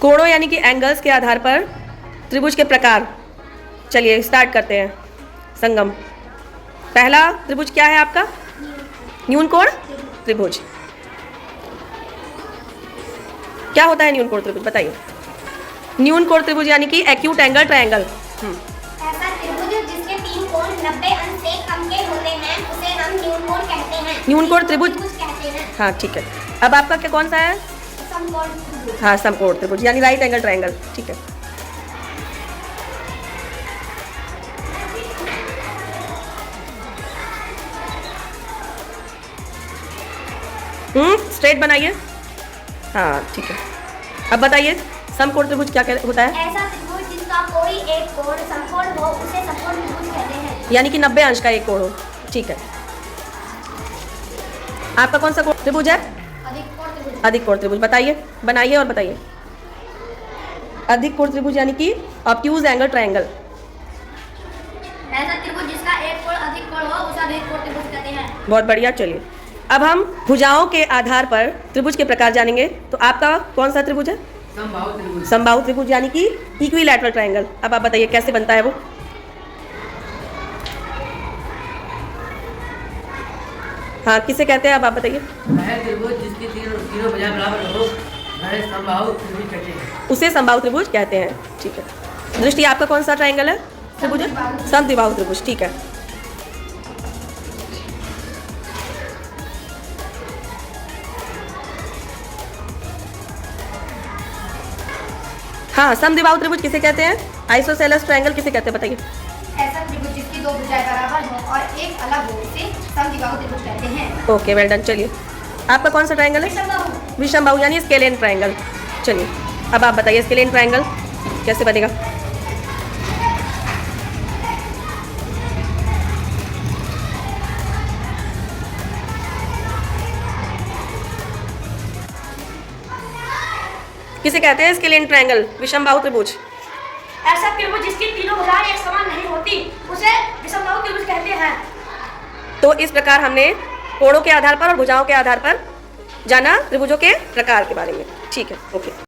कोणों यानी कि एंगल्स के आधार पर त्रिभुज के प्रकार। चलिए स्टार्ट करते हैं। संगम, पहला त्रिभुज क्या है आपका? न्यून कोण त्रिभुज। क्या होता है न्यून कोण त्रिभुज, बताइए। न्यून कोण त्रिभुज यानी कि एक्यूट एंगल ट्रायंगल। ऐसा त्रिभुज जिसके 3 कोण 90 अंश से कम के होते हैं उसे हम न्यून कोण कहते हैं। न्यून कोण त्रिभुज कहते हैं। हाँ ठीक है। अब आपका क्या कौन सा है? समकोण त्रिभुज। हाँ समकोण त्रिभुज यानी राइट एंगल ट्रायंगल। ठीक है। स्ट्रेट बनाइए। हाँ ठीक है। अब बताइए समकोण त्रिभुज क्या होता है? ऐसा त्रिभुज जिसका कोई एक कोण समकोण हो उसे समकोण त्रिभुज कहते हैं। यानी कि 90 अंश का एक कोण हो। ठीक है। आपका कौन सा कोण त्रिभुज है? अधिक कोण त्रिभुज। अधिक कोण त्रिभुज। बताइए, बनाइए और बताइए। अधिक कोण त्रिभुज यानी कि ऑब्ट्यूज एंगल ट्रायंगल। ऐसा त्रिभुज जिसका एक कोण अधिक कोण हो उसे अधिक कोण त्रिभुज कहते हैं। बहुत बढ़िया। चलिए अब हम भुजाओं के आधार पर त्रिभुज के प्रकार जानेंगे। तो आपका कौन सा त्रिभुज है? समबाहु त्रिभुज। समबाहु त्रिभुज यानी कि इक्विलैटरल ट्रायंगल। अब आप बताइए कैसे बनता है वो? हाँ किसे कहते हैं? अब आप बताइए। वह त्रिभुज जिसकी तीनों भुजाएं बराबर हो वह समबाहु त्रिभुज कहते हैं। उसे समबाहु त्रिभुज कहते हैं। ठीक है। दृष्टि, आपका कौन सा ट्रायंगल है? त्रिभुज है समद्विबाहु त्रिभुज। ठीक है। हाँ समद्विबाहु त्रिभुज किसे कहते हैं? आइसोसेलेस ट्रायंगल किसे कहते हैं, बताइए। ऐसा त्रिभुज जिसकी 2 भुजाएं बराबर हो और एक अलग हो उसे समद्विबाहु त्रिभुज कहते हैं। Okay well done. चलिए आपका कौन सा ट्रायंगल है? विषमबाहु। विषमबाहु यानी स्केलेन ट्रायंगल। चलिए अब आप बताइए स्केलेन ट्रायंगल कैसे बनेगा? किसे कहते हैं स्केलेन ट्रायंगल, विषमबाहु त्रिभुज? ऐसा त्रिभुज जिसकी तीनों भुजाएं एक समान नहीं होती उसे विषमबाहु त्रिभुज कहते हैं। तो इस प्रकार हमने कोणों के आधार पर और भुजाओं के आधार पर जाना त्रिभुजों के प्रकार के बारे में। ठीक है, ओके।